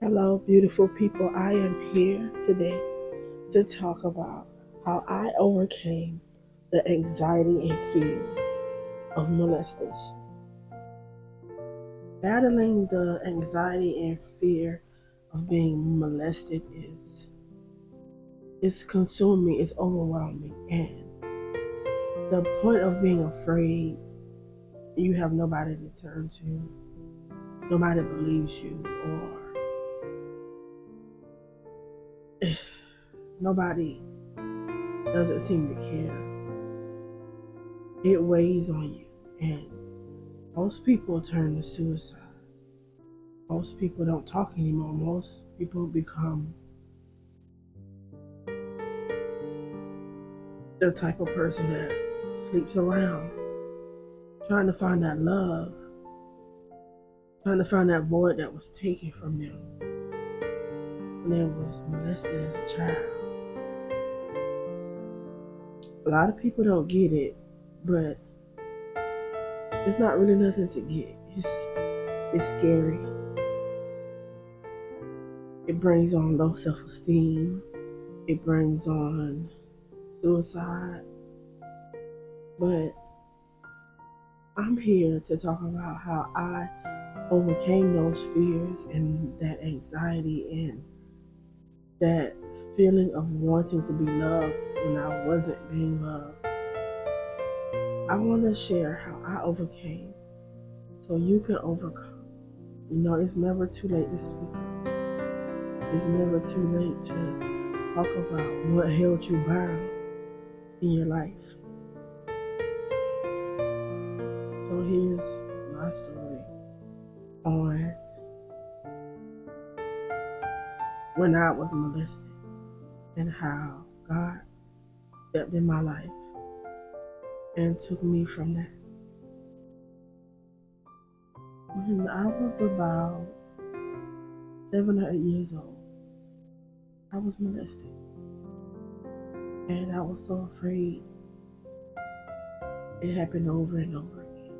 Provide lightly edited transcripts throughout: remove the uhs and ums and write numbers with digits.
Hello, beautiful people. I am here today to talk about how I overcame the anxiety and fears of molestation. Battling the anxiety and fear of being molested is consuming, it's overwhelming, and the point of being afraid, you have nobody to turn to, nobody believes you, or nobody doesn't seem to care. It weighs on you, and most people turn to suicide. Most people don't talk anymore. Most people become the type of person that sleeps around, trying to find that love, trying to find that void that was taken from them when they was molested as a child. A lot of people don't get it, but it's not really nothing to get. It's scary. It brings on low self-esteem. It brings on suicide. But I'm here to talk about how I overcame those fears and that anxiety and that feeling of wanting to be loved when I wasn't being loved. I want to share how I overcame so you can overcome. It's never too late to speak up. It's never too late to talk about what held you bound in your life. So here's my story on when I was molested and how God stepped in my life and took me from that. When I was about 7 or 8 years old, I was molested. And I was so afraid. It happened over and over again.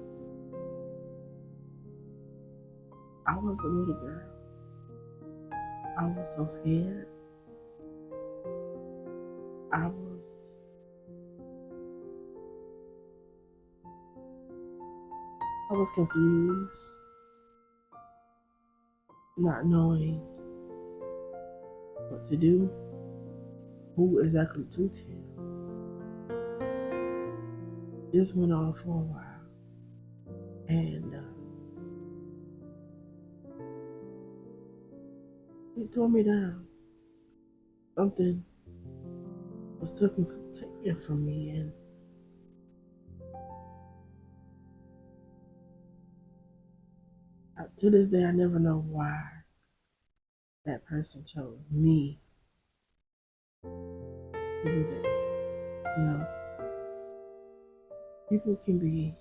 I was a little girl. I was so scared. I was confused, not knowing what to do, who exactly to tell. This went on for a while, and it tore me down. Something was taken from me, and to this day, I never know why that person chose me to do that. People can be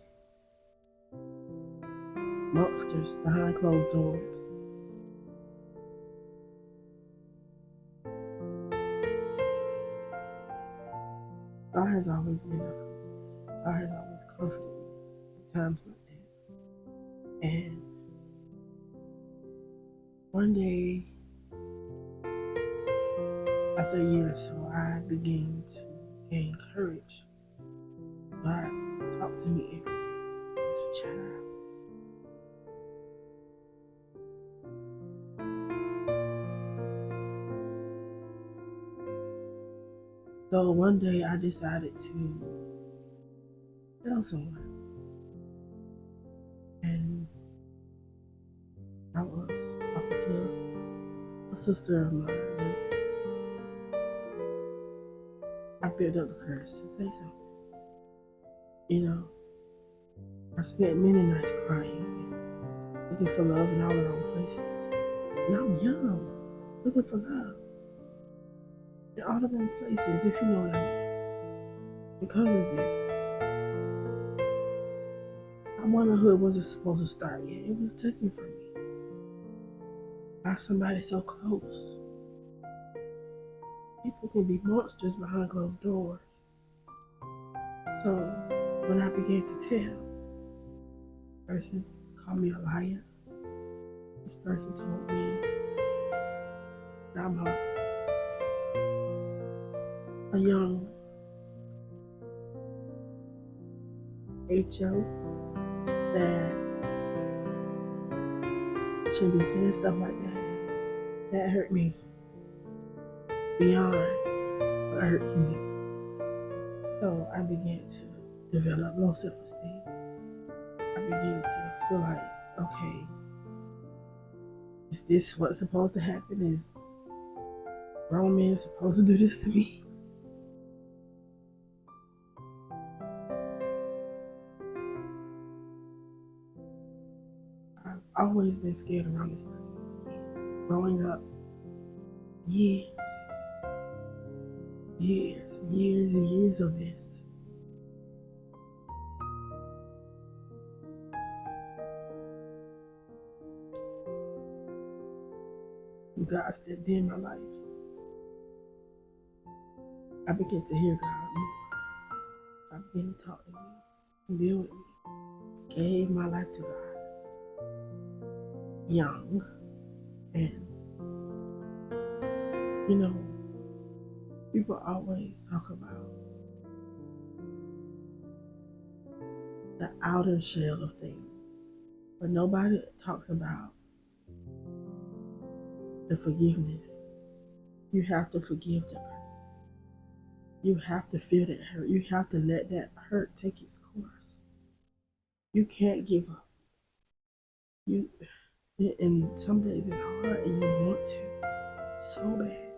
monsters behind closed doors. God has always been there for me. God has always comforted me in times like that. And one day, after a year or so, I began to gain courage. God talked to me every day as a child. So one day I decided to tell someone. And I was talking to a sister of mine, and I built up the courage to say something. I spent many nights crying and looking for love in all the wrong places. And I'm young, looking for love in all the wrong places, if you know what I mean. Because of this, my womanhood wasn't supposed to start yet. It was taken from me by somebody so close. People can be monsters behind closed doors. So when I began to tell, this person called me a liar. This person told me I'm a young HO that shouldn't be saying stuff like that. And that hurt me beyond what hurt can do. So I began to develop low self-esteem. I began to feel like, okay, is this what's supposed to happen? Is grown men supposed to do this to me? I've always been scared around this person for years. Growing up, years and years of this. God stepped in my life. I began to hear God more. I began to talk to me and deal with me. Gave my life to God. Young. And, you know, people always talk about the outer shell of things, but nobody talks about the forgiveness. You have to forgive that person. You have to feel that hurt. You have to let that hurt take its course. You can't give up. And some days it's hard and you want to so bad.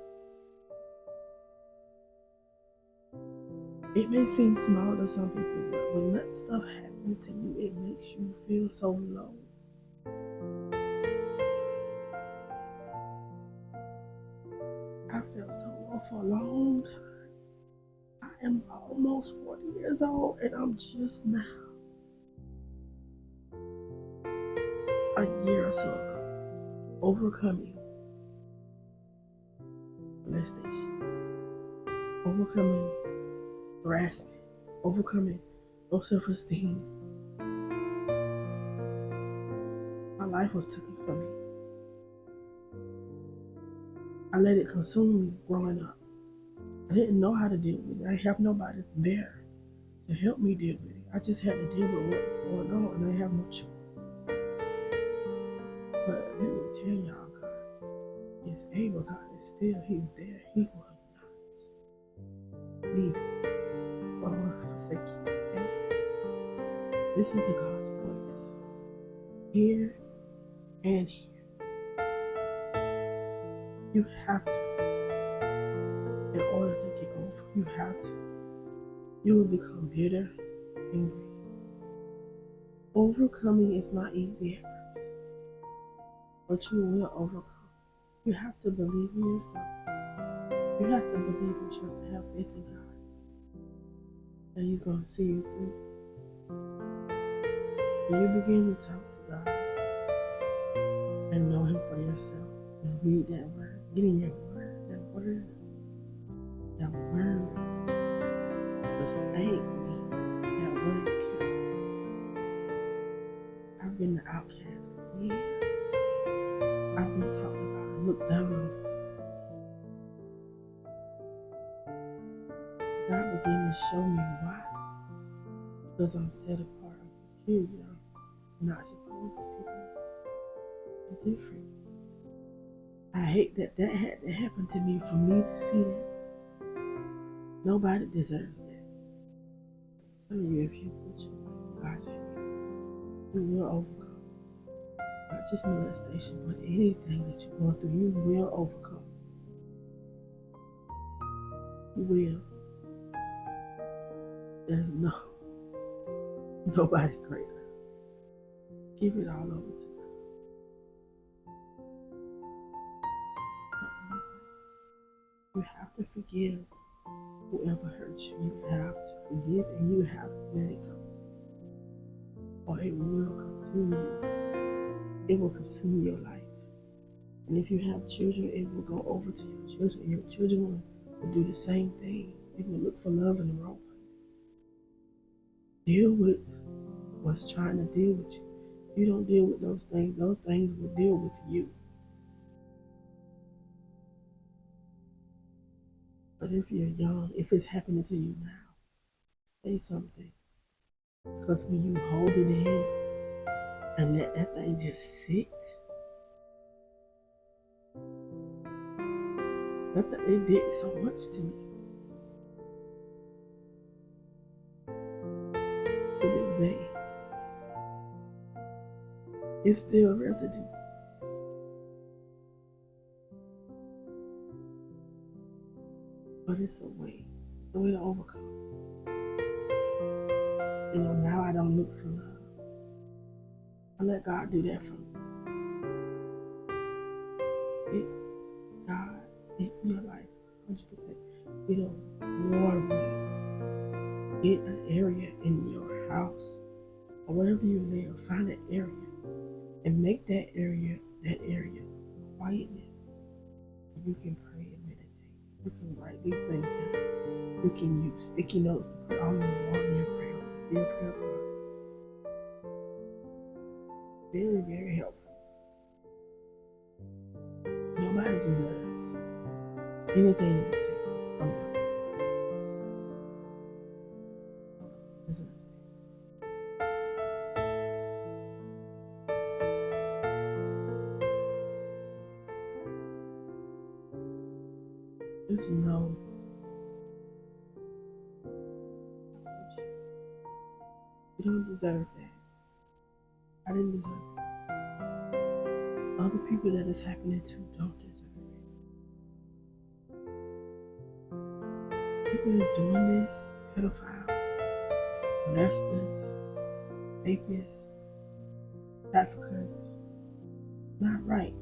It may seem small to some people, but when that stuff happens to you, it makes you feel so low. I felt so low for a long time. I am almost 40 years old and I'm just now, a year or so ago, overcoming molestation, overcoming harassment, overcoming low self-esteem. My life was taken from me. I let it consume me growing up. I didn't know how to deal with it. I have nobody there to help me deal with it. I just had to deal with what was going on and I have no choice. But let me tell y'all, God is able. God is still, He's there. He will not leave you or forsake you. And listen to God's voice. Here and here. You have to. In order to get over, you have to. You will become bitter, angry. Overcoming is not easy at first, but you will overcome. You have to believe in yourself. You have to believe and trust and have faith in God. And He's going to see you through. When you begin to talk to God and know Him for yourself and read that word, get in your word, that word sustain me, that word kept. I've been the outcast for years. I've been talked about and looked down on. God began to show me why. Because I'm set apart, I'm peculiar, I'm not supposed to fit in. I'm different. I hate that had to happen to me for me to see that. Nobody deserves that. I'm telling you, if you put your life in God's hand, you will overcome. Not just molestation, but anything that you're going through, you will overcome. You will. There's nobody greater. Give it all over to God. You have to forgive whoever hurt you. You have to forgive and you have to let it go. Or it will consume you. It will consume your life. And if you have children, it will go over to your children. Your children will do the same thing. They will look for love in the wrong places. Deal with what's trying to deal with you. If you don't deal with those things will deal with you. But if you're young, if it's happening to you now, say something. Because when you hold it in and let that thing just sit, it did so much to me. To this day, it's still residue. But it's a way. It's a way to overcome. Now I don't look for love. I let God do that for me. God in your life, 100%. War room. Get an area in your house or wherever you live. Find an area and make that area quietness. You can pray and meditate. You can write these things down. You can use sticky notes to put all in the wall in your prayer. Be a prayer closet. Very, very helpful. Nobody deserves anything that we take from them. Nobody deserves it. Just know you don't deserve that. I didn't deserve it. Other people that it's happening to don't deserve it. People that's doing this, pedophiles, molesters, rapists, traffickers, not right.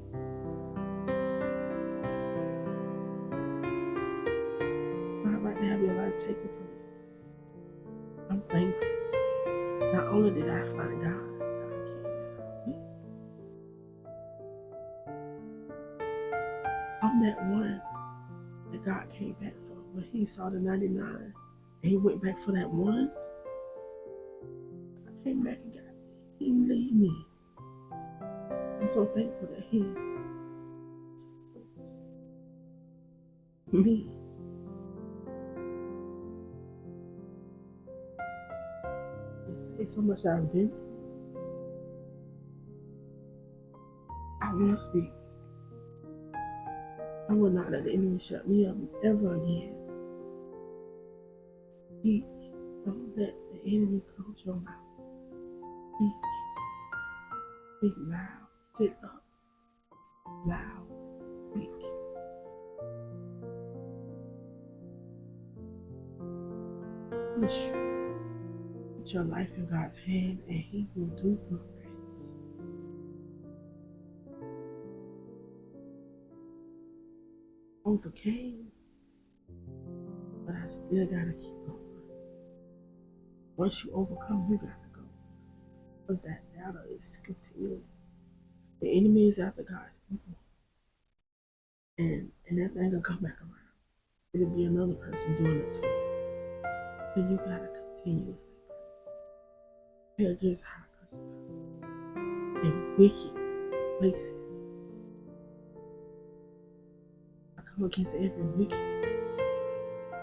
Not right to have your life taken from you. I'm thankful. Not only did I find God, God came and found me. I'm that one that God came back for. When he saw the 99 and he went back for that one, I came back and got me. He didn't leave me. I'm so thankful that he chose me. It's so much I've been through. I will speak. I will not let the enemy shut me up ever again. Speak. Don't let the enemy close your mouth. Speak. Speak loud. Sit up. Loud. Speak. Put your life in God's hand and he will do the rest. Overcame, but I still gotta keep going. Once you overcome, you gotta go. Because that battle is continuous. The enemy is after God's people. And that thing will come back around. It'll be another person doing it to you. So you gotta continuously pray. Pray against high principalities and wicked places. I come against every wicked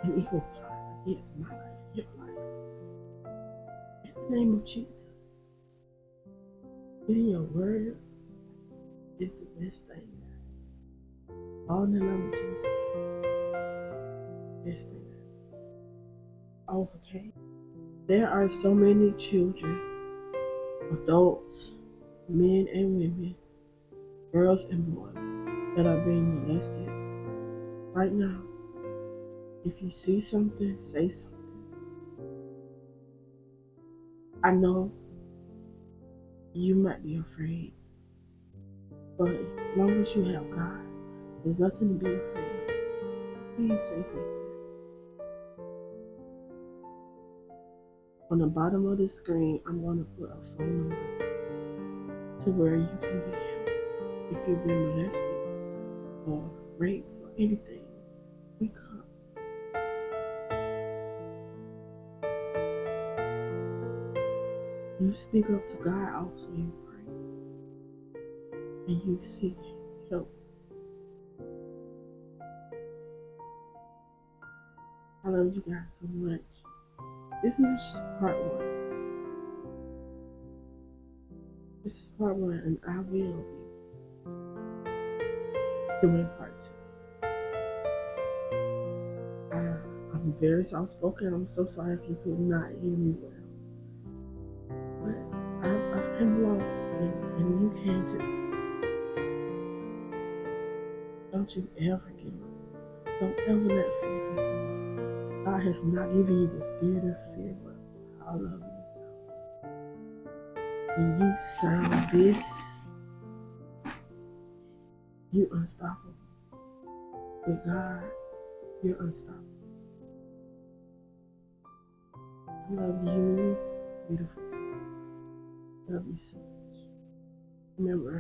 and evil plot against my life, your life. In the name of Jesus. Getting your word is the best thing. All in the name of Jesus. Best thing. Overcame. There are so many children, adults, men and women, girls and boys that are being molested right now. If you see something, say something. I know you might be afraid, but as long as you have God, there's nothing to be afraid of. Please say something. On the bottom of the screen, I'm going to put a phone number to where you can get help if you've been molested or raped or anything. Speak up. You speak up to God, also you pray. And you seek help. I love you guys so much. This is part one. This is part one, and I will be doing part two. I'm very soft spoken. I'm so sorry if you could not hear me well. But I've come along, and you can too. Don't you ever give up. Don't ever let fear consume you. God has not given you the spirit of fear, but power, love, and a sound. When you sound this, you're unstoppable. With God, you're unstoppable. I love you, beautiful. Love you so much. Remember,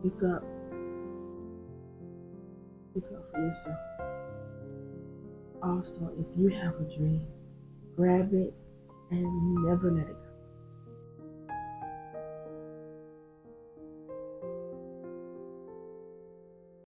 speak up. Speak up for yourself. Also, if you have a dream, grab it and never let it go.